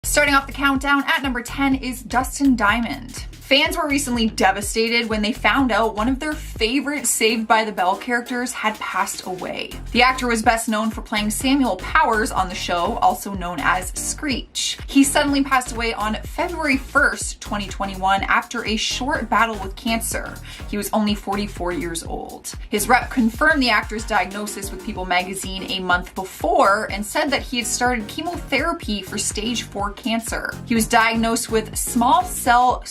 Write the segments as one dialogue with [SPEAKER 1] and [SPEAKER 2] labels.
[SPEAKER 1] Starting off the countdown at number 10 is Dustin Diamond. Fans were recently devastated when they found out one of their favorite Saved by the Bell characters had passed away. The actor was best known for playing Samuel Powers on the show, also known as Screech. He suddenly passed away on February 1st, 2021 after a short battle with cancer. He was only 44 years old. His rep confirmed the actor's diagnosis with People magazine a month before and said that he had started chemotherapy for stage 4 cancer. He was diagnosed with small cell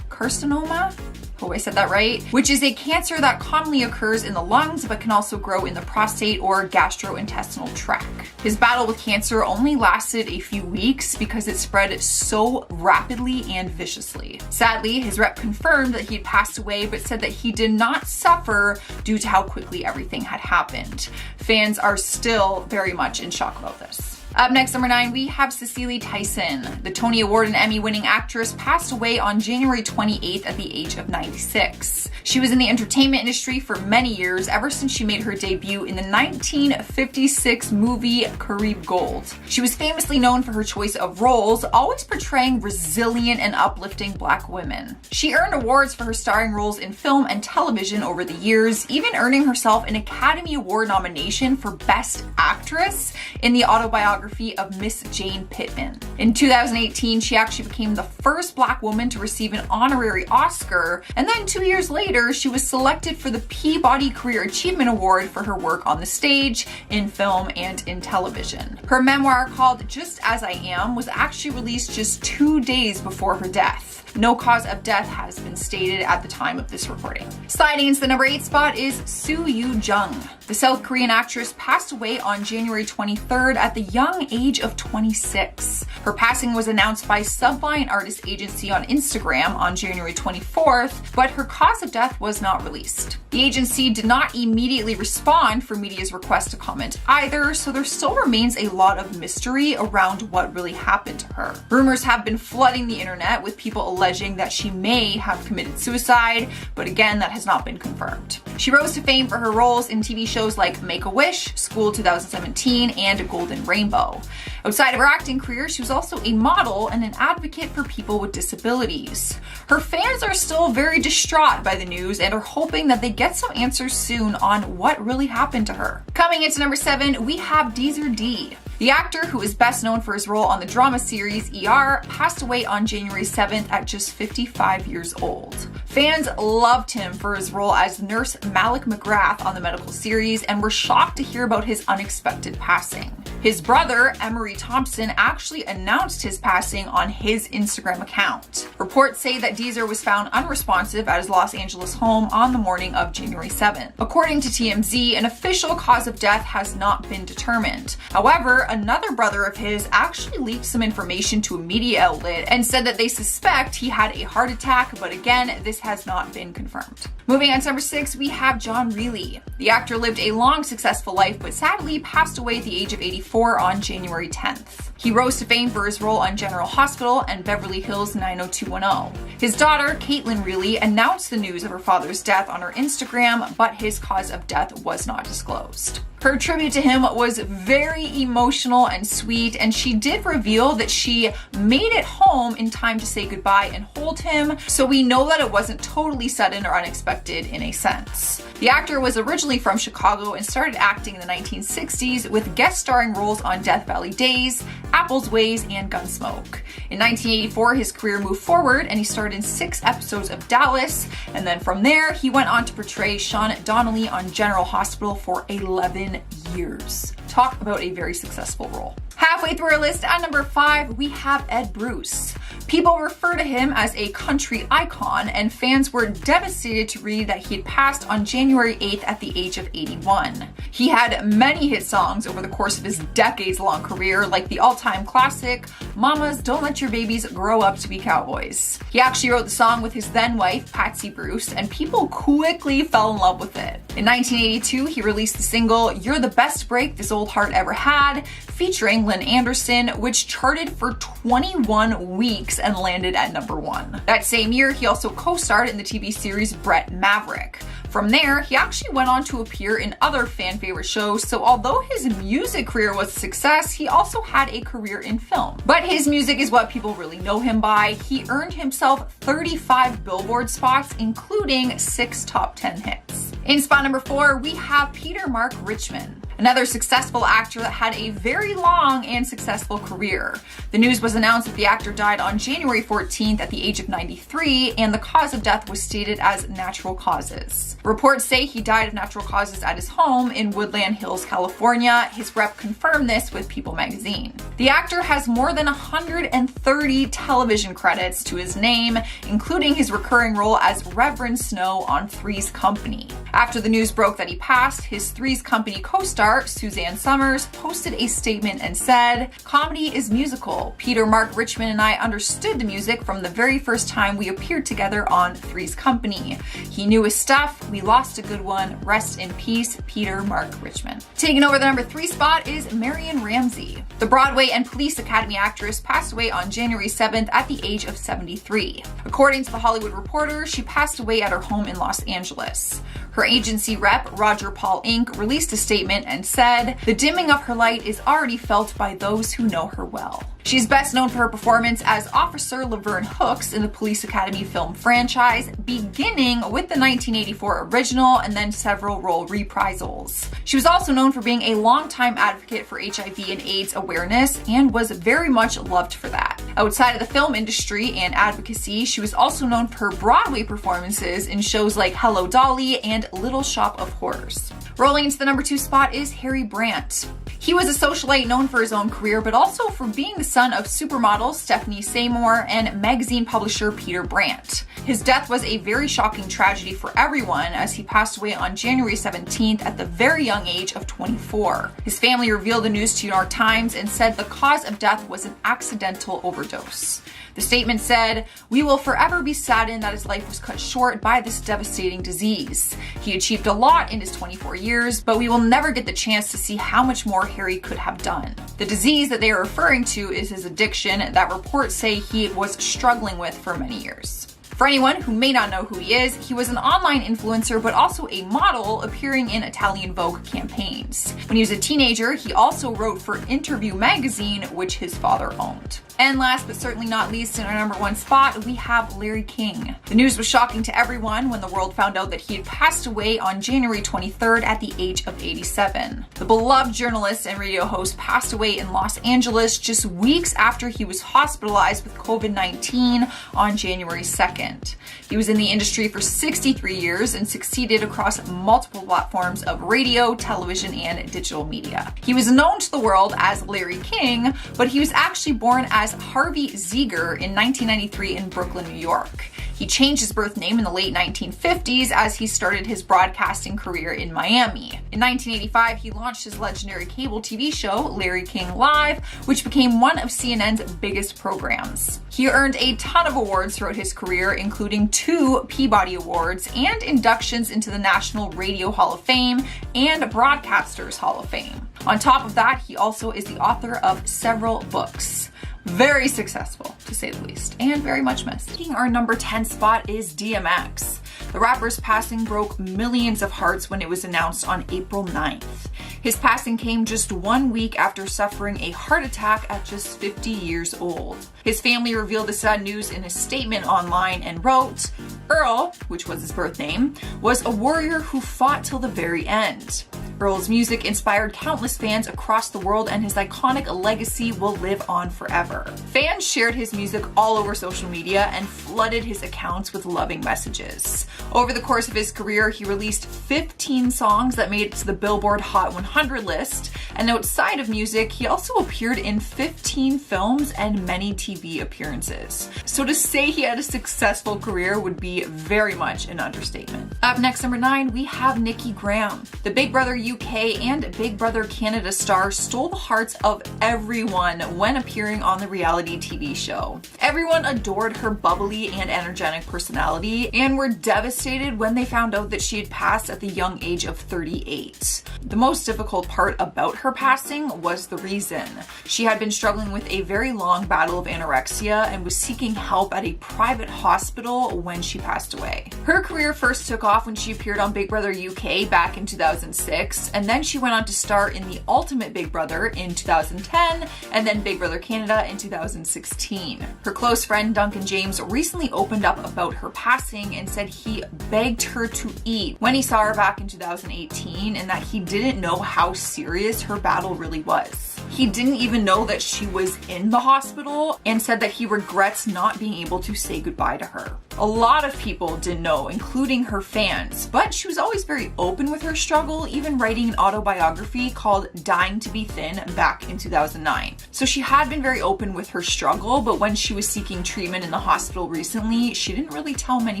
[SPEAKER 1] carcinoma, oh, I said that right, which is a cancer that commonly occurs in the lungs but can also grow in the prostate or gastrointestinal tract. His battle with cancer only lasted a few weeks because it spread so rapidly and viciously. Sadly, his rep confirmed that he had passed away but said that he did not suffer due to how quickly everything had happened. Fans are still very much in shock about this. Up next, number 9, we have Cicely Tyson. The Tony Award and Emmy-winning actress passed away on January 28th at the age of 96. She was in the entertainment industry for many years, ever since she made her debut in the 1956 movie Caribe Gold. She was famously known for her choice of roles, always portraying resilient and uplifting Black women. She earned awards for her starring roles in film and television over the years, even earning herself an Academy Award nomination for Best Actress in the autobiography of Miss Jane Pittman. In 2018, she actually became the first Black woman to receive an honorary Oscar, and then 2 years later, she was selected for the Peabody Career Achievement Award for her work on the stage, in film, and in television. Her memoir called Just As I Am was actually released just 2 days before her death. No cause of death has been stated at the time of this recording. Sliding into the number 8 spot is Yoo-Jung. The South Korean actress passed away on January 23rd at the young age of 26. Her passing was announced by Sublime Artist Agency on Instagram on January 24th, but her cause of death was not released. The agency did not immediately respond for media's request to comment either, so there still remains a lot of mystery around what really happened to her. Rumors have been flooding the internet with people alleging that she may have committed suicide, but again, that has not been confirmed. She rose to fame for her roles in TV shows like Make-A-Wish, School 2017, and Golden Rainbow. Outside of her acting career, she was also a model and an advocate for people with disabilities. Her fans are still very distraught by the news and are hoping that they get some answers soon on what really happened to her. Coming into number 7, we have Deezer D. The actor, who is best known for his role on the drama series ER, passed away on January 7th at just 55 years old. Fans loved him for his role as Nurse Malik McGrath on the medical series and were shocked to hear about his unexpected passing. His brother, Emery Thompson, actually announced his passing on his Instagram account. Reports say that Deezer was found unresponsive at his Los Angeles home on the morning of January 7th. According to TMZ, an official cause of death has not been determined. However, another brother of his actually leaked some information to a media outlet and said that they suspect he had a heart attack, but again, this has not been confirmed. Moving on to number 6, we have John Reilly. The actor lived a long, successful life, but sadly passed away at the age of 84 on January 10th. He rose to fame for his role on General Hospital and Beverly Hills 90210. His daughter, Caitlin Reilly, announced the news of her father's death on her Instagram, but his cause of death was not disclosed. Her tribute to him was very emotional and sweet, and she did reveal that she made it home in time to say goodbye and hold him, so we know that it wasn't totally sudden or unexpected in a sense. The actor was originally from Chicago and started acting in the 1960s with guest starring roles on Death Valley Days, Apple's Ways, and Gunsmoke. In 1984, his career moved forward and he starred in 6 episodes of Dallas, and then from there, he went on to portray Sean Donnelly on General Hospital for 11 years. Talk about a very successful role. Halfway through our list, at number 5, we have Ed Bruce. People refer to him as a country icon, and fans were devastated to read that he had passed on January 8th at the age of 81. He had many hit songs over the course of his decades-long career, like the all-time classic, Mamas Don't Let Your Babies Grow Up to Be Cowboys. He actually wrote the song with his then-wife, Patsy Bruce, and people quickly fell in love with it. In 1982, he released the single You're the Best Break This Old Heart Ever Had, featuring Lynn Anderson, which charted for 21 weeks and landed at number 1. That same year, he also co-starred in the TV series Brett Maverick. From there, he actually went on to appear in other fan favorite shows, so although his music career was a success, he also had a career in film. But his music is what people really know him by. He earned himself 35 Billboard spots, including 6 top 10 hits. In spot number 4, we have Peter Mark Richmond, another successful actor that had a very long and successful career. The news was announced that the actor died on January 14th at the age of 93, and the cause of death was stated as natural causes. Reports say he died of natural causes at his home in Woodland Hills, California. His rep confirmed this with People magazine. The actor has more than 130 television credits to his name, including his recurring role as Reverend Snow on Three's Company. After the news broke that he passed, his Three's Company co-star, Suzanne Summers, posted a statement and said, "Comedy is musical. Peter Mark Richmond and I understood the music from the very first time we appeared together on Three's Company. He knew his stuff. We lost a good one. Rest in peace, Peter Mark Richmond." Taking over the number 3 spot is Marion Ramsey. The Broadway and Police Academy actress passed away on January 7th at the age of 73. According to The Hollywood Reporter, she passed away at her home in Los Angeles. Her agency rep, Roger Paul Inc., released a statement and said, "The dimming of her light is already felt by those who know her well." She's best known for her performance as Officer Laverne Hooks in the Police Academy film franchise, beginning with the 1984 original and then several role reprisals. She was also known for being a longtime advocate for HIV and AIDS awareness and was very much loved for that. Outside of the film industry and advocacy, she was also known for her Broadway performances in shows like Hello Dolly and Little Shop of Horrors. Rolling into the number 2 spot is Harry Brandt. He was a socialite known for his own career, but also for being the son of supermodel Stephanie Seymour and magazine publisher Peter Brandt. His death was a very shocking tragedy for everyone, as he passed away on January 17th at the very young age of 24. His family revealed the news to New York Times and said the cause of death was an accidental overdose. The statement said, "We will forever be saddened that his life was cut short by this devastating disease. He achieved a lot in his 24 years, but we will never get the chance to see how much more Harry could have done." The disease that they are referring to is his addiction that reports say he was struggling with for many years. For anyone who may not know who he is, he was an online influencer but also a model appearing in Italian Vogue campaigns. When he was a teenager, he also wrote for Interview magazine, which his father owned. And last but certainly not least, in our number 1 spot, we have Larry King. The news was shocking to everyone when the world found out that he had passed away on January 23rd at the age of 87. The beloved journalist and radio host passed away in Los Angeles just weeks after he was hospitalized with COVID-19 on January 2nd. He was in the industry for 63 years and succeeded across multiple platforms of radio, television, and digital media. He was known to the world as Larry King, but he was actually born as Harvey Zeger in 1993 in Brooklyn, New York. He changed his birth name in the late 1950s as he started his broadcasting career in Miami. In 1985, he launched his legendary cable TV show, Larry King Live, which became one of CNN's biggest programs. He earned a ton of awards throughout his career, including 2 Peabody Awards and inductions into the National Radio Hall of Fame and Broadcasters Hall of Fame. On top of that, he also is the author of several books. Very successful, to say the least, and very much missed. Taking our number 10 spot is DMX. The rapper's passing broke millions of hearts when it was announced on April 9th. His passing came just 1 week after suffering a heart attack at just 50 years old. His family revealed the sad news in a statement online and wrote, "Earl," which was his birth name, "was a warrior who fought till the very end. Earl's music inspired countless fans across the world, and his iconic legacy will live on forever." Fans shared his music all over social media and flooded his accounts with loving messages. Over the course of his career, he released 15 songs that made it to the Billboard Hot 100 list, and outside of music, he also appeared in 15 films and many TV appearances. So to say he had a successful career would be very much an understatement. Up next, number 9, we have Nikki Grahame. The Big Brother UK and Big Brother Canada star stole the hearts of everyone when appearing on the reality TV show. Everyone adored her bubbly and energetic personality and were devastated when they found out that she had passed at the young age of 38. The most difficult part about her passing was the reason. She had been struggling with a very long battle of anorexia and was seeking help at a private hospital when she passed away. Her career first took off when she appeared on Big Brother UK back in 2006, and then she went on to star in The Ultimate Big Brother in 2010, and then Big Brother Canada in 2016. Her close friend Duncan James recently opened up about her passing and said he begged her to eat when he saw her back in 2018, and that he didn't know how serious her battle really was. He didn't even know that she was in the hospital and said that he regrets not being able to say goodbye to her. A lot of people didn't know, including her fans, but she was always very open with her struggle, even writing an autobiography called Dying to Be Thin back in 2009. So she had been very open with her struggle, but when she was seeking treatment in the hospital recently, she didn't really tell many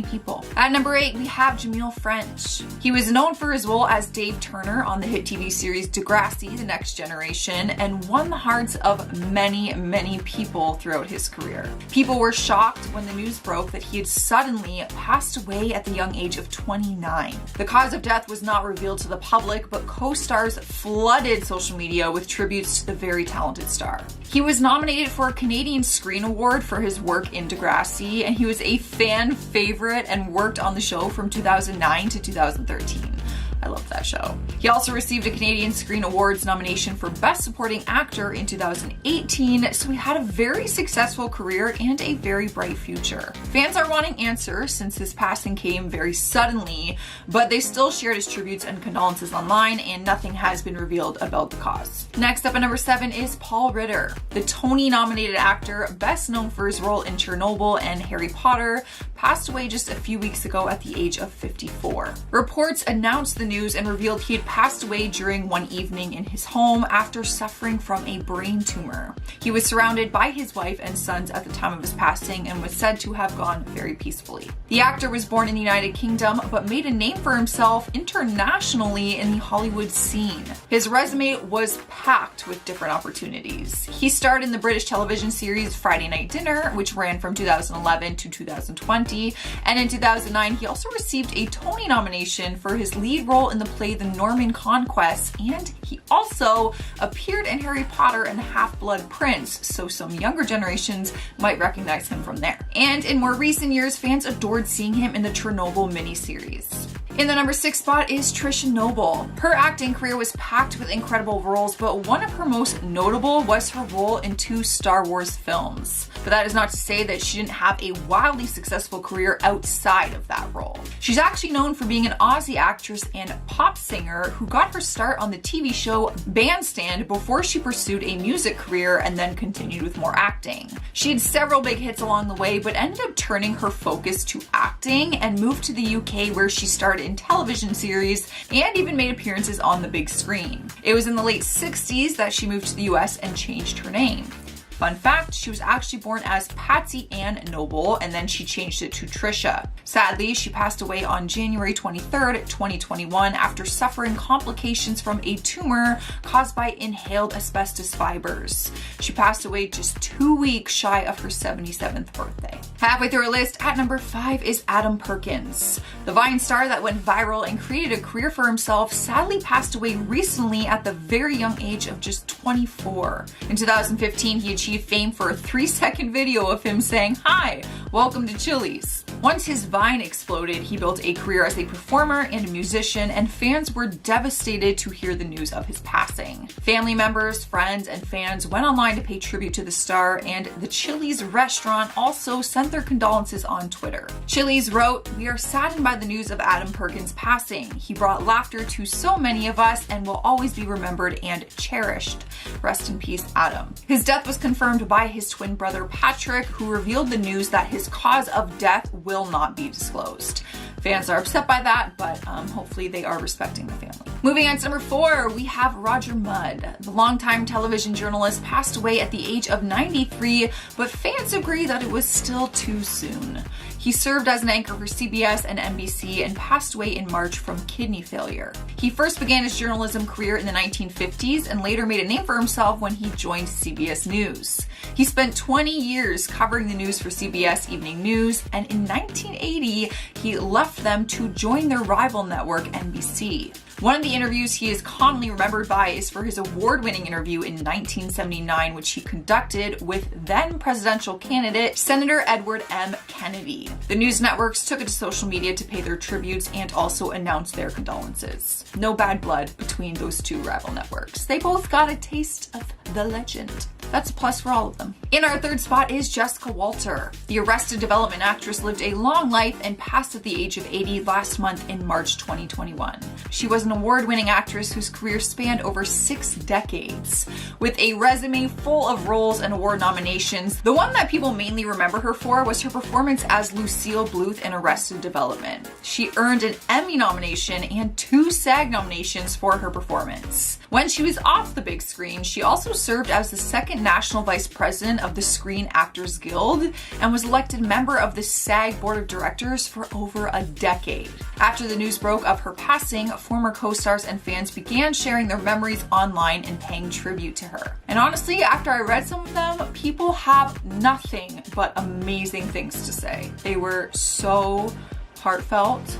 [SPEAKER 1] people. At number 8, we have Jameel French. He was known for his role as Dave Turner on the hit TV series Degrassi: The Next Generation, and won the hearts of many, many people throughout his career. People were shocked when the news broke that he had suddenly passed away at the young age of 29. The cause of death was not revealed to the public, but co-stars flooded social media with tributes to the very talented star. He was nominated for a Canadian Screen Award for his work in Degrassi, and he was a fan favorite and worked on the show from 2009 to 2013. I love that show. He also received a Canadian Screen Awards nomination for Best Supporting Actor in 2018, so he had a very successful career and a very bright future. Fans are wanting answers since his passing came very suddenly, but they still shared his tributes and condolences online, and nothing has been revealed about the cause. Next up at number 7 is Paul Ritter. The Tony-nominated actor, best known for his role in Chernobyl and Harry Potter, passed away just a few weeks ago at the age of 54. Reports announced the news and revealed he had passed away during one evening in his home after suffering from a brain tumor. He was surrounded by his wife and sons at the time of his passing and was said to have gone very peacefully. The actor was born in the United Kingdom but made a name for himself internationally in the Hollywood scene. His resume was packed with different opportunities. He starred in the British television series Friday Night Dinner, which ran from 2011 to 2020, and in 2009 he also received a Tony nomination for his lead role in the play The Norman Conquest, and he also appeared in Harry Potter and the Half-Blood Prince, so some younger generations might recognize him from there. And in more recent years, fans adored seeing him in the Chernobyl miniseries. In the number 6 spot is Trisha Noble. Her acting career was packed with incredible roles, but one of her most notable was her role in 2 Star Wars films. But that is not to say that she didn't have a wildly successful career outside of that role. She's actually known for being an Aussie actress and pop singer who got her start on the TV show Bandstand before she pursued a music career and then continued with more acting. She had several big hits along the way, but ended up turning her focus to acting and moved to the UK, where she starred in television series and even made appearances on the big screen. It was in the late 60s that she moved to the US and changed her name. Fun fact, she was actually born as Patsy Ann Noble, and then she changed it to Trisha. Sadly, she passed away on January 23rd, 2021 after suffering complications from a tumor caused by inhaled asbestos fibers. She passed away just 2 weeks shy of her 77th birthday. Halfway through our list, at number 5 is Adam Perkins. The Vine star that went viral and created a career for himself sadly passed away recently at the very young age of just 24. In 2015, he achieved fame for a 3-second video of him saying, "Hi, welcome to Chili's." Once his Vine exploded, he built a career as a performer and a musician, and fans were devastated to hear the news of his passing. Family members, friends, and fans went online to pay tribute to the star, and the Chili's restaurant also sent their condolences on Twitter. Chili's wrote, "We are saddened by the news of Adam Perkins' passing. He brought laughter to so many of us and will always be remembered and cherished. Rest in peace, Adam." His death was confirmed by his twin brother Patrick, who revealed the news that his cause of death will not be disclosed. Fans are upset by that, but hopefully they are respecting the family. Moving on to number 4, we have Roger Mudd. The longtime television journalist passed away at the age of 93, but fans agree that it was still too soon. He served as an anchor for CBS and NBC and passed away in March from kidney failure. He first began his journalism career in the 1950s and later made a name for himself when he joined CBS News. He spent 20 years covering the news for CBS Evening News, and in 1980, he left them to join their rival network, NBC. One of the interviews he is commonly remembered by is for his award-winning interview in 1979, which he conducted with then presidential candidate Senator Edward M. Kennedy. The news networks took it to social media to pay their tributes and also announce their condolences. No bad blood between those two rival networks. They both got a taste of the legend. That's a plus for all of them. In our third spot is Jessica Walter. The Arrested Development actress lived a long life and passed at the age of 80 last month in March 2021. She was an award-winning actress whose career spanned over 6 decades. With a resume full of roles and award nominations, the one that people mainly remember her for was her performance as Lucille Bluth in Arrested Development. She earned an Emmy nomination and 2 SAG nominations for her performance. When she was off the big screen, she also served as the second National Vice President of the Screen Actors Guild and was elected member of the SAG Board of Directors for over a decade. After the news broke of her passing, former co-stars and fans began sharing their memories online and paying tribute to her. And honestly, after I read some of them, people have nothing but amazing things to say. They were so heartfelt.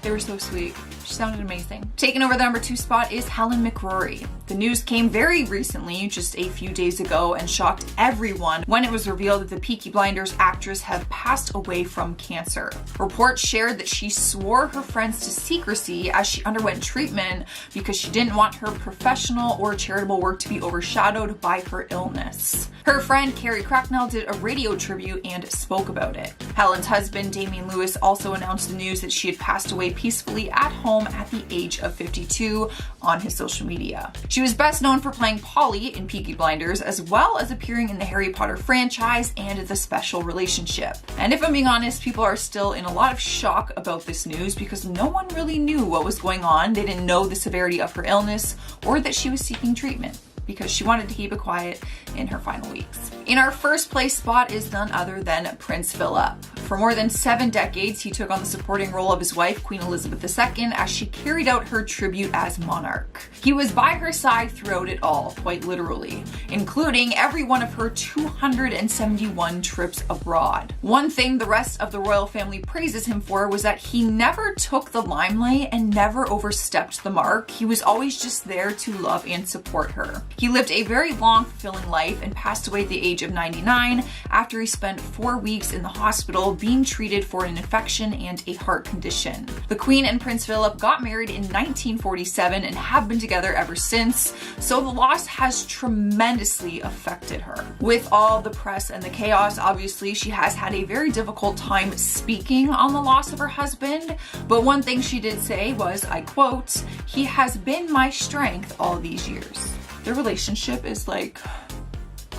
[SPEAKER 1] They were so sweet. She sounded amazing. Taking over the number 2 spot is Helen McCrory. The news came very recently, just a few days ago, and shocked everyone when it was revealed that the Peaky Blinders actress had passed away from cancer. Reports shared that she swore her friends to secrecy as she underwent treatment because she didn't want her professional or charitable work to be overshadowed by her illness. Her friend Carrie Cracknell did a radio tribute and spoke about it. Helen's husband, Damian Lewis, also announced the news that she had passed away peacefully at home at the age of 52 on his social media. She was best known for playing Polly in Peaky Blinders, as well as appearing in the Harry Potter franchise and The Special Relationship. And if I'm being honest, people are still in a lot of shock about this news because no one really knew what was going on. They didn't know the severity of her illness or that she was seeking treatment, because she wanted to keep it quiet in her final weeks. In our first place spot is none other than Prince Phillip. For more than 7 decades, he took on the supporting role of his wife, Queen Elizabeth II, as she carried out her tribute as monarch. He was by her side throughout it all, quite literally, including every one of her 271 trips abroad. One thing the rest of the royal family praises him for was that he never took the limelight and never overstepped the mark. He was always just there to love and support her. He lived a very long, fulfilling life and passed away at the age of 99 after he spent 4 weeks in the hospital being treated for an infection and a heart condition. The Queen and Prince Philip got married in 1947 and have been together ever since, so the loss has tremendously affected her. With all the press and the chaos, obviously, she has had a very difficult time speaking on the loss of her husband, but one thing she did say was, I quote, "He has been my strength all these years." Their relationship is like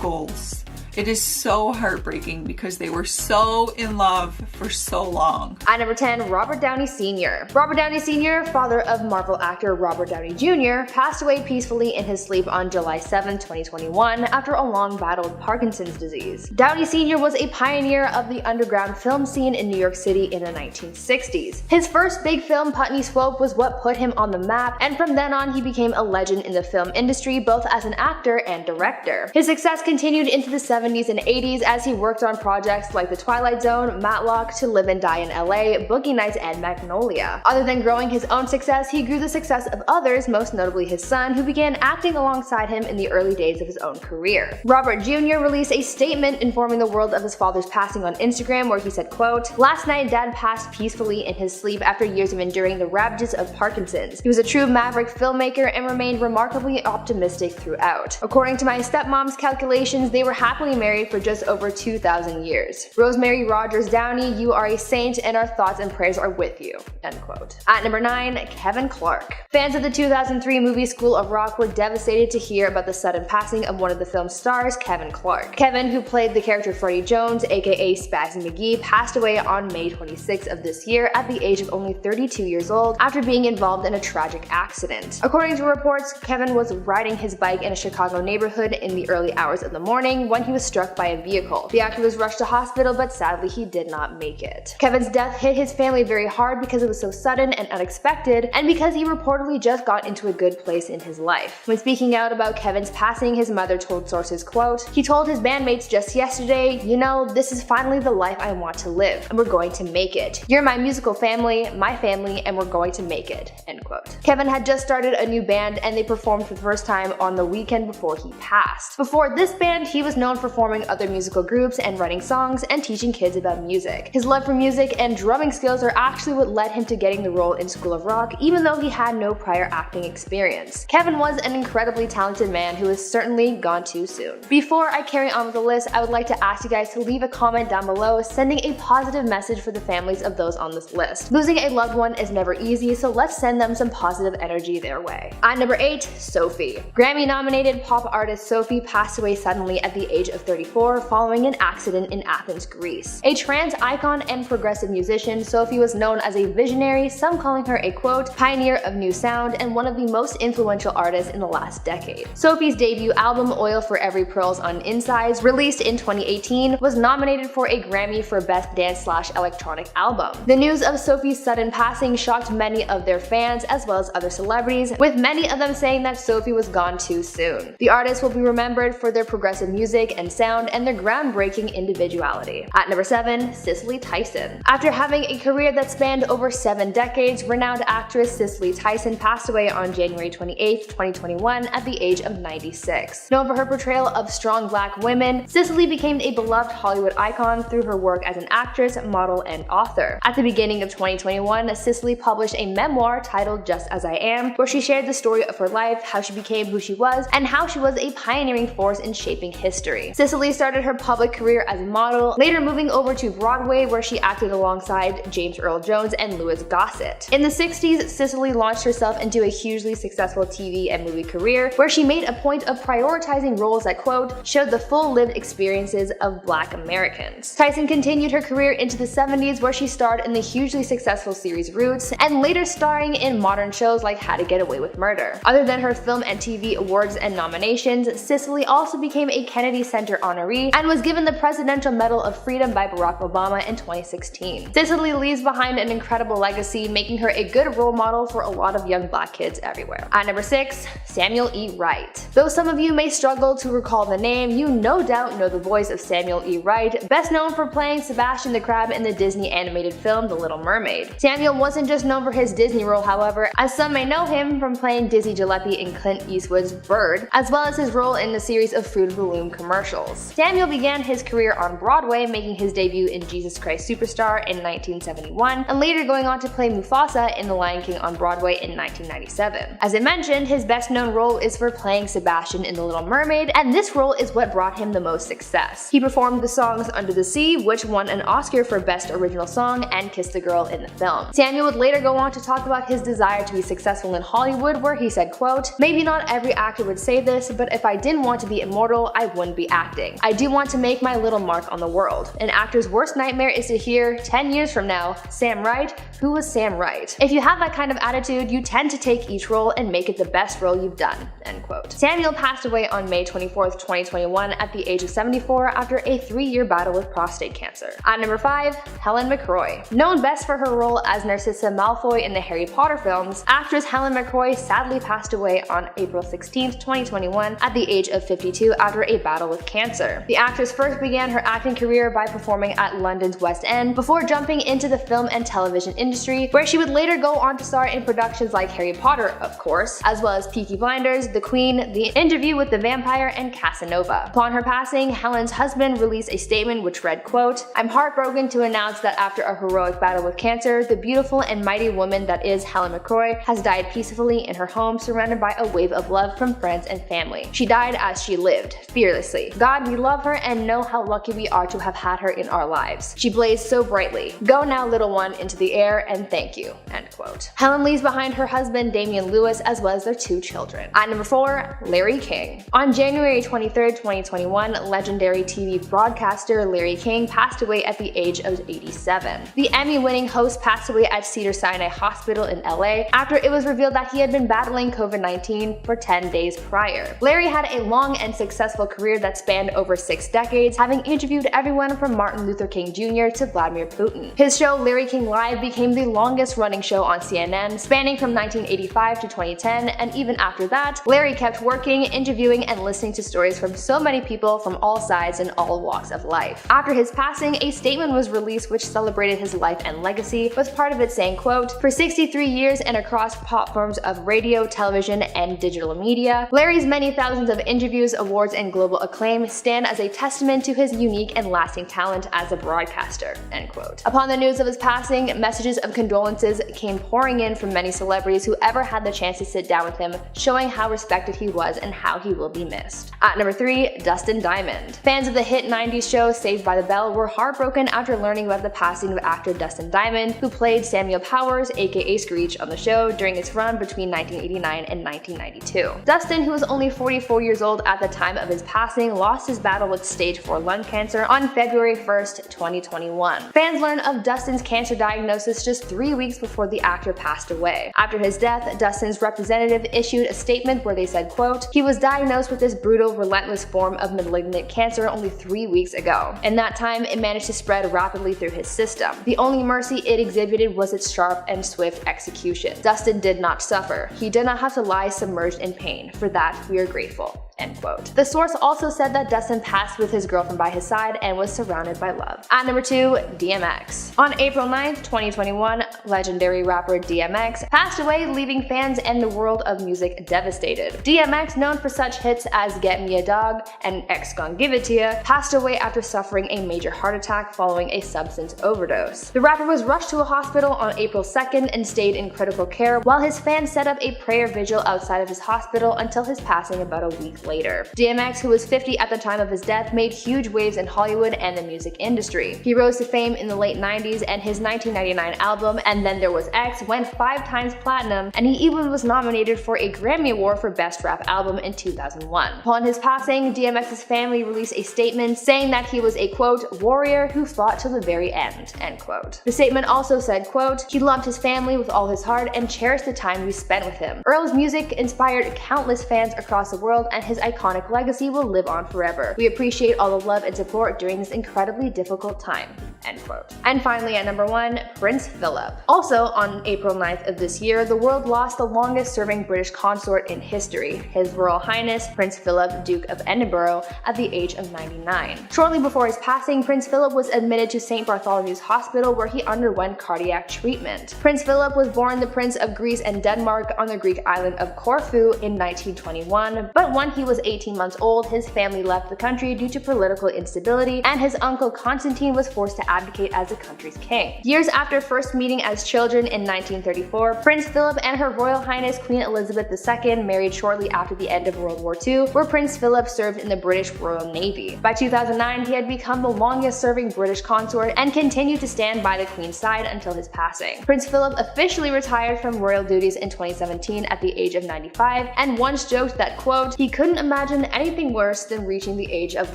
[SPEAKER 1] goals. It is so heartbreaking because they were so in love for so long.
[SPEAKER 2] At number 10, Robert Downey Sr. Robert Downey Sr., father of Marvel actor Robert Downey Jr., passed away peacefully in his sleep on July 7, 2021 after a long battle with Parkinson's disease. Downey Sr. was a pioneer of the underground film scene in New York City in the 1960s. His first big film, Putney Swope, was what put him on the map, and from then on he became a legend in the film industry both as an actor and director. His success continued into the 70s and 80s as he worked on projects like The Twilight Zone, Matlock, To Live and Die in LA, Boogie Nights, and Magnolia. Other than growing his own success, he grew the success of others, most notably his son, who began acting alongside him in the early days of his own career. Robert Jr. released a statement informing the world of his father's passing on Instagram, where he said, quote, "Last night Dad passed peacefully in his sleep after years of enduring the ravages of Parkinson's. He was a true maverick filmmaker and remained remarkably optimistic throughout. According to my stepmom's calculations, they were happily married for just over 2,000 years. Rosemary Rogers Downey, you are a saint and our thoughts and prayers are with you." End quote. At number 9, Kevin Clark. Fans of the 2003 movie School of Rock were devastated to hear about the sudden passing of one of the film's stars, Kevin Clark. Kevin, who played the character Freddie Jones, aka Spagsy McGee, passed away on May 26 of this year at the age of only 32 years old after being involved in a tragic accident. According to reports, Kevin was riding his bike in a Chicago neighborhood in the early hours of the morning when he was struck by a vehicle. The actor was rushed to hospital, but sadly he did not make it. Kevin's death hit his family very hard because it was so sudden and unexpected, and because he reportedly just got into a good place in his life. When speaking out about Kevin's passing, his mother told sources, quote, "He told his bandmates just yesterday, you know, this is finally the life I want to live, and we're going to make it. You're my musical family, my family, and we're going to make it," end quote. Kevin had just started a new band and they performed for the first time on the weekend before he passed. Before this band, he was known for forming other musical groups and writing songs and teaching kids about music. His love for music and drumming skills are actually what led him to getting the role in School of Rock, even though he had no prior acting experience. Kevin was an incredibly talented man who has certainly gone too soon. Before I carry on with the list, I would like to ask you guys to leave a comment down below sending a positive message for the families of those on this list. Losing a loved one is never easy, so let's send them some positive energy their way. At number 8, Sophie. Grammy-nominated pop artist Sophie passed away suddenly at the age of 34 following an accident in Athens, Greece. A trans icon and progressive musician, Sophie was known as a visionary, some calling her a quote, pioneer of new sound and one of the most influential artists in the last decade. Sophie's debut album, Oil for Every Pearls on Insides, released in 2018, was nominated for a Grammy for Best Dance/Electronic Album. The news of Sophie's sudden passing shocked many of their fans as well as other celebrities, with many of them saying that Sophie was gone too soon. The artist will be remembered for their progressive music and sound and their groundbreaking individuality. At number 7, Cicely Tyson. After having a career that spanned over 7 decades, renowned actress Cicely Tyson passed away on January 28, 2021 at the age of 96. Known for her portrayal of strong black women, Cicely became a beloved Hollywood icon through her work as an actress, model, and author. At the beginning of 2021, Cicely published a memoir titled Just As I Am, where she shared the story of her life, how she became who she was, and how she was a pioneering force in shaping history. Cicely started her public career as a model, later moving over to Broadway where she acted alongside James Earl Jones and Louis Gossett. In the 60s, Cicely launched herself into a hugely successful TV and movie career where she made a point of prioritizing roles that, quote, showed the full lived experiences of Black Americans. Tyson continued her career into the 70s where she starred in the hugely successful series Roots and later starring in modern shows like How to Get Away with Murder. Other than her film and TV awards and nominations, Cicely also became a Kennedy Center honoree and was given the Presidential Medal of Freedom by Barack Obama in 2016. Cicely leaves behind an incredible legacy, making her a good role model for a lot of young black kids everywhere. At number 6, Samuel E. Wright. Though some of you may struggle to recall the name, you no doubt know the voice of Samuel E. Wright, best known for playing Sebastian the Crab in the Disney animated film The Little Mermaid. Samuel wasn't just known for his Disney role, however, as some may know him from playing Dizzy Gillespie in Clint Eastwood's Bird, as well as his role in the series of Fruit of the Loom commercials. Samuel began his career on Broadway, making his debut in Jesus Christ Superstar in 1971, and later going on to play Mufasa in The Lion King on Broadway in 1997. As I mentioned, his best known role is for playing Sebastian in The Little Mermaid, and this role is what brought him the most success. He performed the songs Under the Sea, which won an Oscar for Best Original Song, and Kiss the Girl in the film. Samuel would later go on to talk about his desire to be successful in Hollywood, where he said, quote, "Maybe not every actor would say this, but if I didn't want to be immortal, I wouldn't be acting. I do want to make my little mark on the world. An actor's worst nightmare is to hear, 10 years from now, Sam Wright? Who was Sam Wright?" If you have that kind of attitude, you tend to take each role and make it the best role you've done, end quote. Samuel passed away on May 24th, 2021 at the age of 74 after a 3-year battle with prostate cancer. At number 5, Helen McCrory. Known best for her role as Narcissa Malfoy in the Harry Potter films, actress Helen McCrory sadly passed away on April 16th, 2021 at the age of 52 after a battle with cancer. The actress first began her acting career by performing at London's West End before jumping into the film and television industry, where she would later go on to star in productions like Harry Potter, of course, as well as Peaky Blinders, The Queen, The Interview with the Vampire, and Casanova. Upon her passing, Helen's husband released a statement which read, quote, "I'm heartbroken to announce that after a heroic battle with cancer, the beautiful and mighty woman that is Helen McCrory has died peacefully in her home, surrounded by a wave of love from friends and family. She died as she lived, fearlessly. God, we love her and know how lucky we are to have had her in our lives. She blazed so brightly. Go now, little one, into the air, and thank you," end quote. Helen leaves behind her husband Damian Lewis as well as their 2 children. At number 4, Larry King. On January 23rd, 2021, legendary TV broadcaster Larry King passed away at the age of 87. The Emmy-winning host passed away at Cedars-Sinai Hospital in LA after it was revealed that he had been battling COVID-19 for 10 days prior. Larry had a long and successful career that spanned over 6 decades, having interviewed everyone from Martin Luther King Jr. to Vladimir Putin. His show Larry King Live became the longest-running show on CNN, spanning from 1985 to 2010, and even after that, Larry kept working, interviewing, and listening to stories from so many people from all sides and all walks of life. After his passing, a statement was released which celebrated his life and legacy, with part of it saying, quote, "For 63 years and across platforms of radio, television, and digital media, Larry's many thousands of interviews, awards, and global acclaim stand as a testament to his unique and lasting talent as a broadcaster." End quote. Upon the news of his passing, messages of condolences came pouring in from many celebrities who ever had the chance to sit down with him, showing how respected he was and how he will be missed. At number 3, Dustin Diamond. Fans of the hit 90s show Saved by the Bell were heartbroken after learning about the passing of actor Dustin Diamond, who played Samuel Powers, aka Screech, on the show during its run between 1989 and 1992. Dustin, who was only 44 years old at the time of his passing, lost his battle with stage 4 lung cancer on February 1st, 2021. Fans learned of Dustin's cancer diagnosis just 3 weeks before the actor passed away. After his death, Dustin's representative issued a statement where they said, quote, "He was diagnosed with this brutal, relentless form of malignant cancer only 3 weeks ago. In that time, it managed to spread rapidly through his system. The only mercy it exhibited was its sharp and swift execution. Dustin did not suffer. He did not have to lie submerged in pain. For that, we are grateful." End quote. The source also said that Dustin passed with his girlfriend by his side and was surrounded by love. At number 2, DMX. On April 9th, 2021, legendary rapper DMX passed away, leaving fans and the world of music devastated. DMX, known for such hits as Get Me a Dog and X Gon' Give It To Ya, passed away after suffering a major heart attack following a substance overdose. The rapper was rushed to a hospital on April 2nd and stayed in critical care while his fans set up a prayer vigil outside of his hospital until his passing about a week later. DMX, who was 50 at the time of his death, made huge waves in Hollywood and the music industry. He rose to fame in the late 90s, and his 1999 album And Then There Was X went 5 times platinum, and he even was nominated for a Grammy Award for Best Rap Album in 2001. Upon his passing, DMX's family released a statement saying that he was a, quote, "warrior who fought till the very end," end quote. The statement also said, quote, "He loved his family with all his heart and cherished the time we spent with him. Earl's music inspired countless fans across the world, and his iconic legacy will live on forever. We appreciate all the love and support during this incredibly difficult time." End quote. And finally, at number 1, Prince Phillip. Also on April 9th of this year, the world lost the longest-serving British consort in history, His Royal Highness Prince Philip, Duke of Edinburgh, at the age of 99. Shortly before his passing, Prince Philip was admitted to St. Bartholomew's Hospital where he underwent cardiac treatment. Prince Philip was born the Prince of Greece and Denmark on the Greek island of Corfu in 1921, but when he was 18 months old, his family left the country due to political instability, and his uncle Constantine was forced to abdicate as the country's king. Years after first meeting as children in 1934, Prince Philip and Her Royal Highness Queen Elizabeth II married shortly after the end of World War II, where Prince Philip served in the British Royal Navy. By 2009, he had become the longest-serving British consort and continued to stand by the Queen's side until his passing. Prince Philip officially retired from royal duties in 2017 at the age of 95, and once joked that, quote, he couldn't imagine anything worse than reaching the age of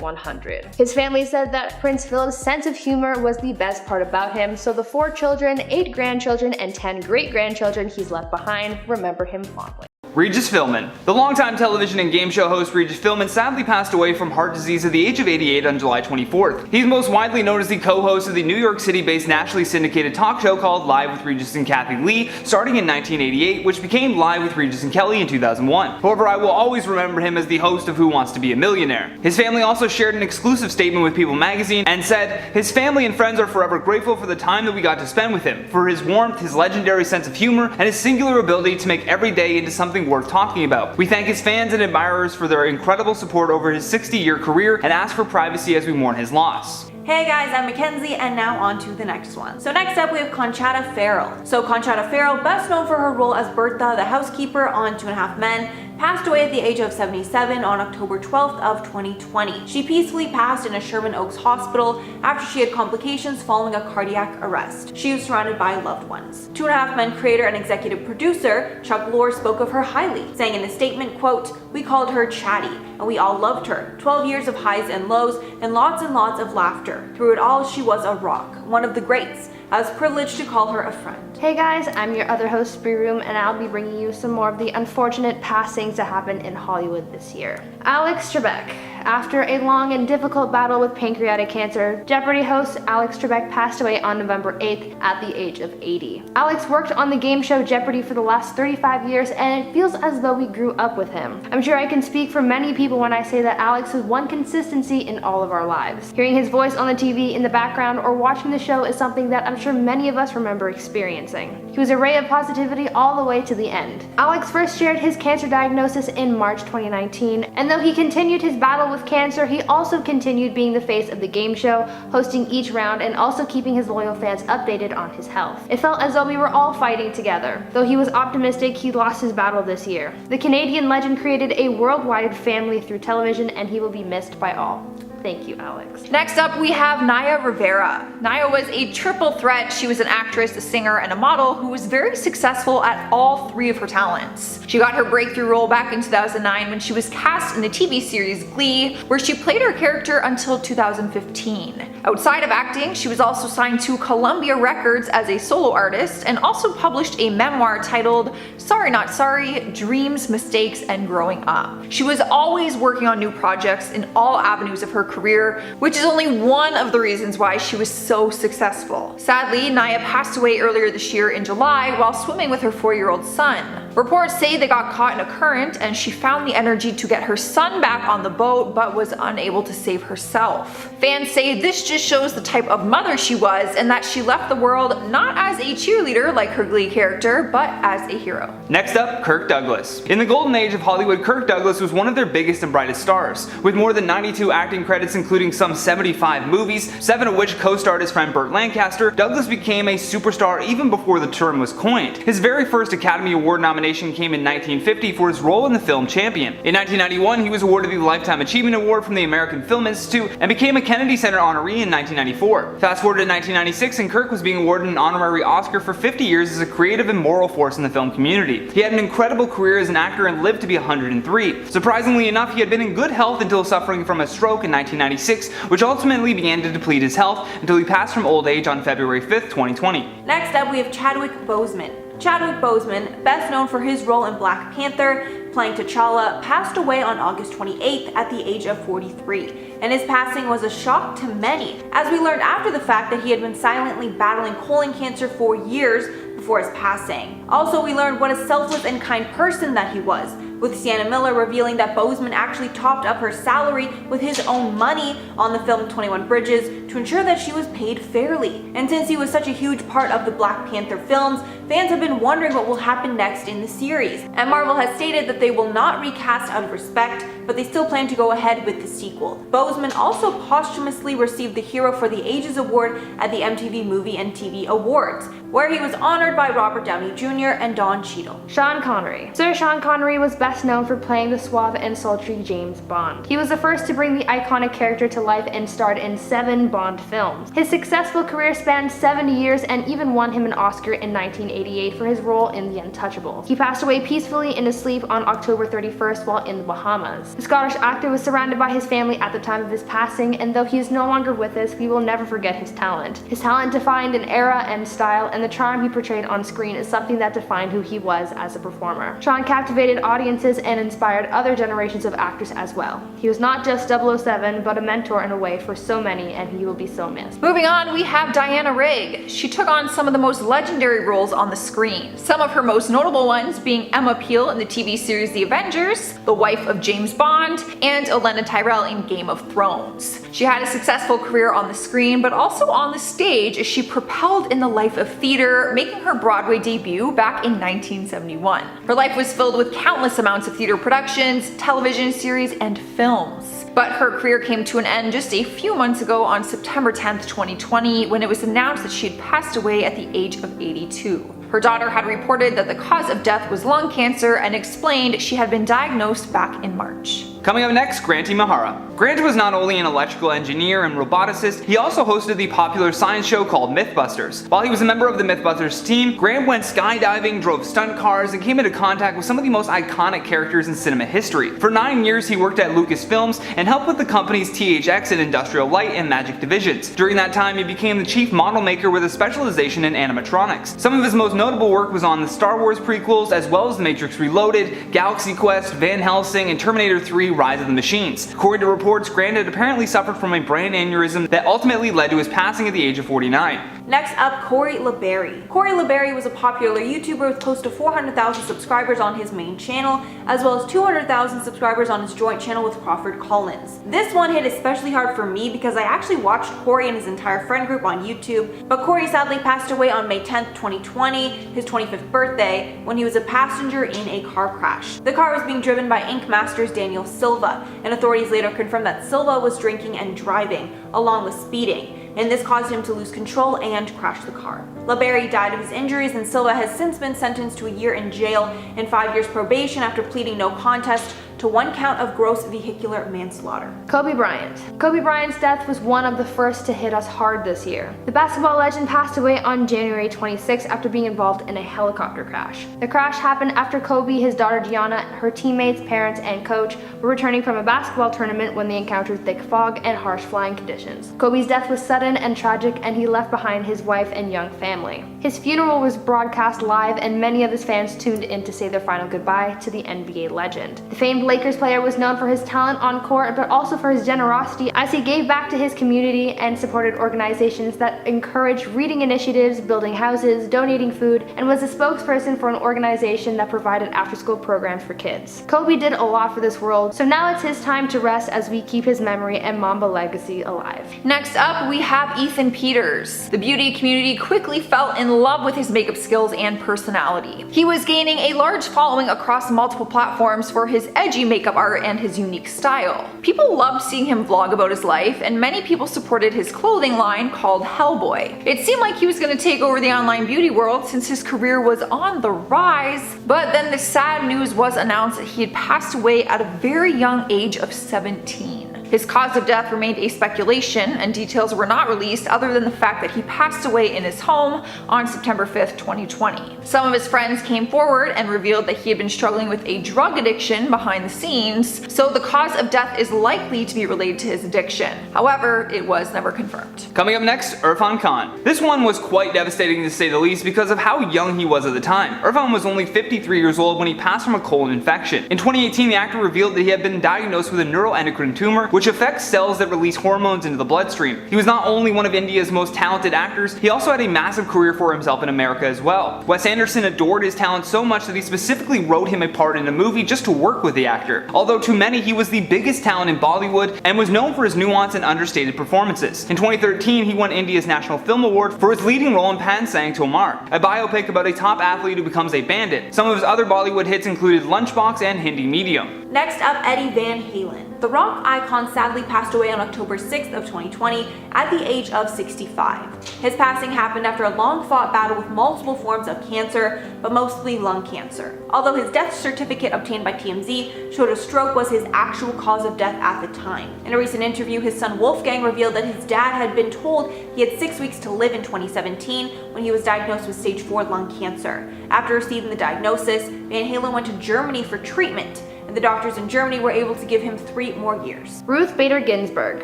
[SPEAKER 2] 100. His family said that Prince Philip's sense of humor was the best part about him, so the 4 children, 8 grandchildren, and 10 great-grandchildren he's left behind remember him fondly.
[SPEAKER 3] Regis Philbin. The longtime television and game show host Regis Philbin sadly passed away from heart disease at the age of 88 on July 24th. He's most widely known as the co-host of the New York City-based nationally syndicated talk show called Live with Regis and Kathy Lee, starting in 1988, which became Live with Regis and Kelly in 2001. However, I will always remember him as the host of Who Wants to Be a Millionaire. His family also shared an exclusive statement with People magazine and said, "His family and friends are forever grateful for the time that we got to spend with him, for his warmth, his legendary sense of humor, and his singular ability to make every day into something worth talking about. We thank his fans and admirers for their incredible support over his 60-year career and ask for privacy as we mourn his loss."
[SPEAKER 4] Hey guys, I'm Mackenzie, and now on to the next one. So next up we have Conchata Ferrell. So Conchata Ferrell, best known for her role as Bertha, the housekeeper on 2.5 Men, passed away at the age of 77 on October 12th of 2020. She peacefully passed in a Sherman Oaks hospital after she had complications following a cardiac arrest. She was surrounded by loved ones. 2.5 Men creator and executive producer Chuck Lorre spoke of her highly, saying in a statement, quote, "We called her Chatty, and we all loved her. 12 years of highs and lows, and lots of laughter. Through it all, she was a rock, one of the greats. I was privileged to call her a friend."
[SPEAKER 2] Hey guys, I'm your other host, Spree Room, and I'll be bringing you some more of the unfortunate passings that happened in Hollywood this year. Alex Trebek. After a long and difficult battle with pancreatic cancer, Jeopardy host Alex Trebek passed away on November 8th at the age of 80. Alex worked on the game show Jeopardy for the last 35 years, and it feels as though we grew up with him. I'm sure I can speak for many people when I say that Alex is one consistency in all of our lives. Hearing his voice on the TV in the background or watching the show is something that I'm sure many of us remember experiencing. He was a ray of positivity all the way to the end. Alex first shared his cancer diagnosis in March 2019, and though he continued his battle with cancer, he also continued being the face of the game show, hosting each round and also keeping his loyal fans updated on his health. It felt as though we were all fighting together. Though he was optimistic, he lost his battle this year. The Canadian legend created a worldwide family through television, and he will be missed by all. Thank you, Alex.
[SPEAKER 1] Next up, we have Naya Rivera. Naya was a triple threat. She was an actress, a singer, and a model who was very successful at all three of her talents. She got her breakthrough role back in 2009 when she was cast in the TV series Glee, where she played her character until 2015. Outside of acting, she was also signed to Columbia Records as a solo artist and also published a memoir titled Sorry Not Sorry: Dreams, Mistakes, and Growing Up. She was always working on new projects in all avenues of her career, which is only one of the reasons why she was so successful. Sadly, Naya passed away earlier this year in July while swimming with her 4-year-old son. Reports say they got caught in a current and she found the energy to get her son back on the boat but was unable to save herself. Fans say this just shows the type of mother she was and that she left the world not as a cheerleader like her Glee character, but as a hero.
[SPEAKER 3] Next up, Kirk Douglas. In the golden age of Hollywood, Kirk Douglas was one of their biggest and brightest stars. With more than 92 acting credits including some 75 movies, 7 of which co-starred his friend Burt Lancaster, Douglas became a superstar even before the term was coined. His very first Academy Award nomination came in 1950 for his role in the film Champion. In 1991, he was awarded the Lifetime Achievement Award from the American Film Institute and became a Kennedy Center honoree in 1994. Fast forward to 1996 and Kirk was being awarded an honorary Oscar for 50 years as a creative and moral force in the film community. He had an incredible career as an actor and lived to be 103. Surprisingly enough, he had been in good health until suffering from a stroke in 1996, which ultimately began to deplete his health until he passed from old age on February 5th, 2020.
[SPEAKER 4] Next up, we have Chadwick Boseman. Chadwick Boseman, best known for his role in Black Panther, playing T'Challa, passed away on August 28th at the age of 43, and his passing was a shock to many, as we learned after the fact that he had been silently battling colon cancer for years before his passing. Also, we learned what a selfless and kind person that he was, with Sienna Miller revealing that Boseman actually topped up her salary with his own money on the film 21 Bridges to ensure that she was paid fairly. And since he was such a huge part of the Black Panther films, fans have been wondering what will happen next in the series. And Marvel has stated that they will not recast out of respect, but they still plan to go ahead with the sequel. Boseman also posthumously received the Hero for the Ages Award at the MTV Movie and TV Awards, where he was honored by Robert Downey Jr. and Don Cheadle.
[SPEAKER 2] Sean Connery. Sir Sean Connery was best known for playing the suave and sultry James Bond. He was the first to bring the iconic character to life and starred in 7 Bond films. His successful career spanned 70 years and even won him an Oscar in 1988 for his role in The Untouchables. He passed away peacefully in his sleep on October 31st while in the Bahamas. The Scottish actor was surrounded by his family at the time of his passing, and though he is no longer with us, we will never forget his talent. His talent defined an era and style, and the charm he portrayed on screen is something that defined who he was as a performer. Sean captivated audiences and inspired other generations of actors as well. He was not just 007, but a mentor in a way for so many, and he will be so missed.
[SPEAKER 1] Moving on, we have Diana Rigg. She took on some of the most legendary roles on the screen. Some of her most notable ones being Emma Peel in the TV series The Avengers, the wife of James Bond, and Olenna Tyrell in Game of Thrones. She had a successful career on the screen, but also on the stage as she propelled in the life of theater, making her Broadway debut back in 1971. Her life was filled with countless amounts of theater productions, television series, and films. But her career came to an end just a few months ago on September 10th, 2020, when it was announced that she had passed away at the age of 82. Her daughter had reported that the cause of death was lung cancer and explained she had been diagnosed back in March.
[SPEAKER 3] Coming up next, Grant Imahara. Grant was not only an electrical engineer and roboticist, he also hosted the popular science show called Mythbusters. While he was a member of the Mythbusters team, Grant went skydiving, drove stunt cars, and came into contact with some of the most iconic characters in cinema history. For 9 years, he worked at Lucasfilms and helped with the company's THX and Industrial Light and Magic divisions. During that time, he became the chief model maker with a specialization in animatronics. Some of his most notable work was on the Star Wars prequels, as well as The Matrix Reloaded, Galaxy Quest, Van Helsing, and Terminator 3 Rise of the Machines. According to reports, Grant had apparently suffered from a brain aneurysm that ultimately led to his passing at the age of 49.
[SPEAKER 4] Next up, Corey LeBerry. Corey LeBerry was a popular YouTuber with close to 400,000 subscribers on his main channel, as well as 200,000 subscribers on his joint channel with Crawford Collins. This one hit especially hard for me because I actually watched Corey and his entire friend group on YouTube, but Corey sadly passed away on May 10th, 2020, his 25th birthday, when he was a passenger in a car crash. The car was being driven by Ink Masters Daniel Silva, and authorities later confirmed that Silva was drinking and driving, along with speeding, and this caused him to lose control and crash the car. LeBerry died of his injuries, and Silva has since been sentenced to a year in jail and 5 years probation after pleading no contest to 1 count of gross vehicular manslaughter.
[SPEAKER 2] Kobe Bryant. Kobe Bryant's death was one of the first to hit us hard this year. The basketball legend passed away on January 26 after being involved in a helicopter crash. The crash happened after Kobe, his daughter Gianna, her teammates, parents, and coach were returning from a basketball tournament when they encountered thick fog and harsh flying conditions. Kobe's death was sudden and tragic, and he left behind his wife and young family. His funeral was broadcast live, and many of his fans tuned in to say their final goodbye to the NBA legend. The famed Lakers player was known for his talent on court, but also for his generosity as he gave back to his community and supported organizations that encouraged reading initiatives, building houses, donating food, and was a spokesperson for an organization that provided after-school programs for kids. Kobe did a lot for this world, so now it's his time to rest as we keep his memory and Mamba legacy alive.
[SPEAKER 1] Next up, we have Ethan Peters. The beauty community quickly fell in love with his makeup skills and personality. He was gaining a large following across multiple platforms for his edgy makeup art and his unique style. People loved seeing him vlog about his life, and many people supported his clothing line called Hellboy. It seemed like he was going to take over the online beauty world since his career was on the rise, but then the sad news was announced that he had passed away at a very young age of 17. His cause of death remained a speculation, and details were not released other than the fact that he passed away in his home on September 5th, 2020. Some of his friends came forward and revealed that he had been struggling with a drug addiction behind the scenes, so the cause of death is likely to be related to his addiction. However, it was never confirmed.
[SPEAKER 3] Coming up next, Irfan Khan. This one was quite devastating to say the least because of how young he was at the time. Irfan was only 53 years old when he passed from a colon infection. In 2018, the actor revealed that he had been diagnosed with a neuroendocrine tumor, which affects cells that release hormones into the bloodstream. He was not only one of India's most talented actors, he also had a massive career for himself in America as well. Wes Anderson adored his talent so much that he specifically wrote him a part in a movie just to work with the actor. Although to many he was the biggest talent in Bollywood and was known for his nuanced and understated performances. In 2013, he won India's National Film Award for his leading role in Pansang Tomar, a biopic about a top athlete who becomes a bandit. Some of his other Bollywood hits included Lunchbox and Hindi Medium.
[SPEAKER 4] Next up, Eddie Van Halen. The rock icon sadly passed away on October 6th of 2020 at the age of 65. His passing happened after a long-fought battle with multiple forms of cancer, but mostly lung cancer. Although his death certificate obtained by TMZ showed a stroke was his actual cause of death at the time. In a recent interview, his son Wolfgang revealed that his dad had been told he had 6 weeks to live in 2017 when he was diagnosed with stage 4 lung cancer. After receiving the diagnosis, Van Halen went to Germany for treatment, and the doctors in Germany were able to give him 3 more years.
[SPEAKER 2] Ruth Bader Ginsburg.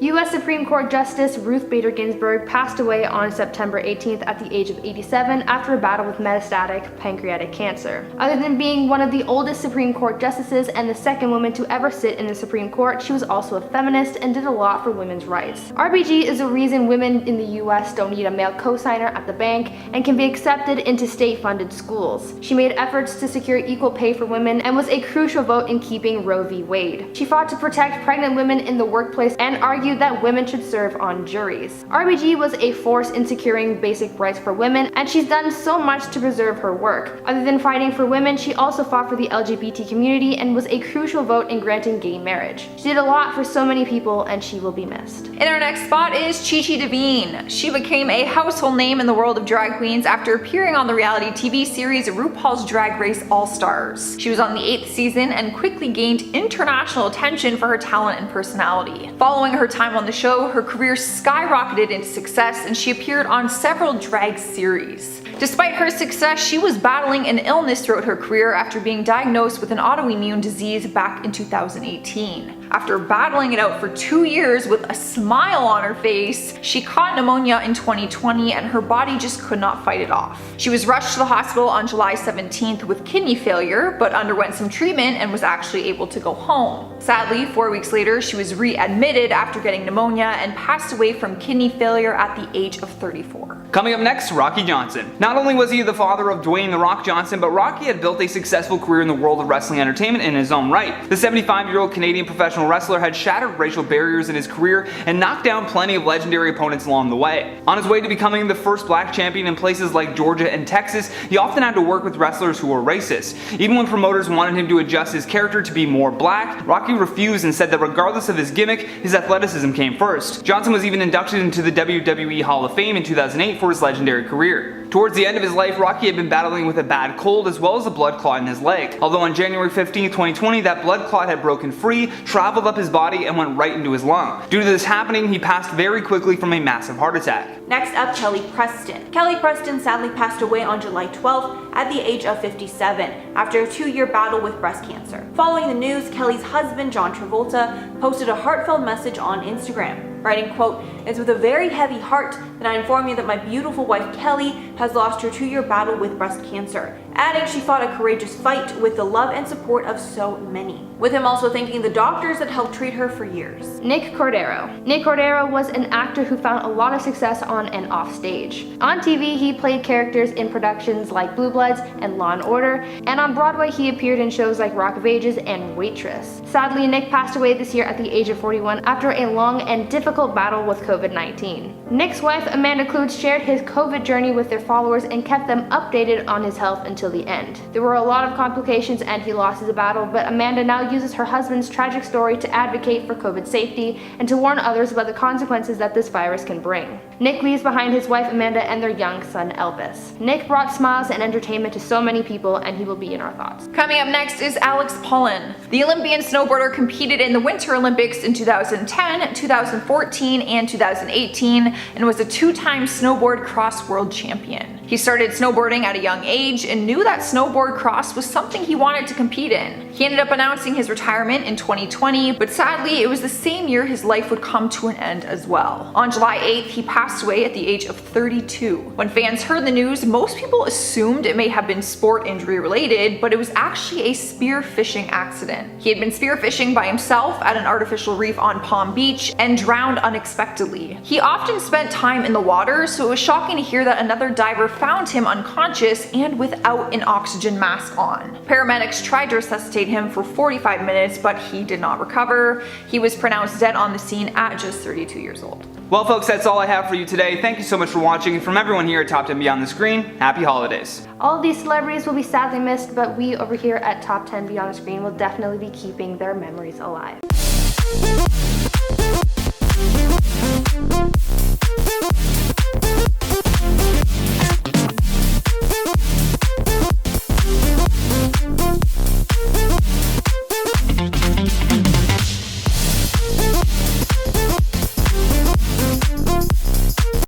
[SPEAKER 2] U.S. Supreme Court Justice Ruth Bader Ginsburg passed away on September 18th at the age of 87 after a battle with metastatic pancreatic cancer. Other than being one of the oldest Supreme Court justices and the second woman to ever sit in the Supreme Court, she was also a feminist and did a lot for women's rights. RBG is the reason women in the U.S. don't need a male co-signer at the bank and can be accepted into state-funded schools. She made efforts to secure equal pay for women and was a crucial vote in keeping Roe v. Wade. She fought to protect pregnant women in the workplace and argued that women should serve on juries. RBG was a force in securing basic rights for women, and she's done so much to preserve her work. Other than fighting for women, she also fought for the LGBT community and was a crucial vote in granting gay marriage. She did a lot for so many people, and she will be missed.
[SPEAKER 1] In our next spot is Chi Chi DeVine. She became a household name in the world of drag queens after appearing on the reality TV series RuPaul's Drag Race All-Stars. She was on the 8th season and quickly gained international attention for her talent and personality. Following her time on the show, her career skyrocketed into success and she appeared on several drag series. Despite her success, she was battling an illness throughout her career after being diagnosed with an autoimmune disease back in 2018. After battling it out for 2 years with a smile on her face, she caught pneumonia in 2020 and her body just could not fight it off. She was rushed to the hospital on July 17th with kidney failure, but underwent some treatment and was actually able to go home. Sadly, 4 weeks later, she was readmitted after getting pneumonia and passed away from kidney failure at the age of 34.
[SPEAKER 3] Coming up next, Rocky Johnson. Not only was he the father of Dwayne "The Rock" Johnson, but Rocky had built a successful career in the world of wrestling entertainment in his own right. The 75-year-old Canadian professional wrestler had shattered racial barriers in his career and knocked down plenty of legendary opponents along the way. On his way to becoming the first black champion in places like Georgia and Texas, he often had to work with wrestlers who were racist. Even when promoters wanted him to adjust his character to be more black, Rocky refused and said that regardless of his gimmick, his athleticism came first. Johnson was even inducted into the WWE Hall of Fame in 2008 for his legendary career. Towards the end of his life, Rocky had been battling with a bad cold as well as a blood clot in his leg. Although on January 15, 2020, that blood clot had broken free, traveled up his body, and went right into his lung. Due to this happening, he passed very quickly from a massive heart attack.
[SPEAKER 4] Next up, Kelly Preston. Kelly Preston sadly passed away on July 12th at the age of 57 after a 2-year battle with breast cancer. Following the news, Kelly's husband, John Travolta, posted a heartfelt message on Instagram, writing, quote, "It's with a very heavy heart that I inform you that my beautiful wife Kelly has lost her 2-year battle with breast cancer," adding she fought a courageous fight with the love and support of so many. With him also thanking the doctors that helped treat her for years.
[SPEAKER 2] Nick Cordero. Nick Cordero was an actor who found a lot of success on and off stage. On TV, he played characters in productions like Blue Bloods and Law & Order, and on Broadway he appeared in shows like Rock of Ages and Waitress. Sadly, Nick passed away this year at the age of 41 after a long and difficult battle with COVID-19. Nick's wife, Amanda Kloots, shared his COVID journey with their followers and kept them updated on his health until the end. There were a lot of complications and he lost his battle, but Amanda now uses her husband's tragic story to advocate for COVID safety and to warn others about the consequences that this virus can bring. Nick leaves behind his wife Amanda and their young son Elvis. Nick brought smiles and entertainment to so many people, and he will be in our thoughts.
[SPEAKER 1] Coming up next is Alex Paulin. The Olympian snowboarder competed in the Winter Olympics in 2010, 2014, and 2018, and was a 2-time snowboard cross world champion. He started snowboarding at a young age and knew that snowboard cross was something he wanted to compete in. He ended up announcing his retirement in 2020, but sadly it was the same year his life would come to an end as well. On July 8th, he passed away at the age of 32. When fans heard the news, most people assumed it may have been sport injury related, but it was actually a spear fishing accident. He had been spear fishing by himself at an artificial reef on Palm Beach and drowned unexpectedly. He often spent time in the water, so it was shocking to hear that another diver found him unconscious and without an oxygen mask on. Paramedics tried to resuscitate him for 45 minutes, but he did not recover. He was pronounced dead on the scene at just 32 years old.
[SPEAKER 3] Well folks, that's all I have for you today. Thank you so much for watching, and from everyone here at Top 10 Beyond the Screen, happy holidays.
[SPEAKER 2] All of these celebrities will be sadly missed, but we over here at Top 10 Beyond the Screen will definitely be keeping their memories alive.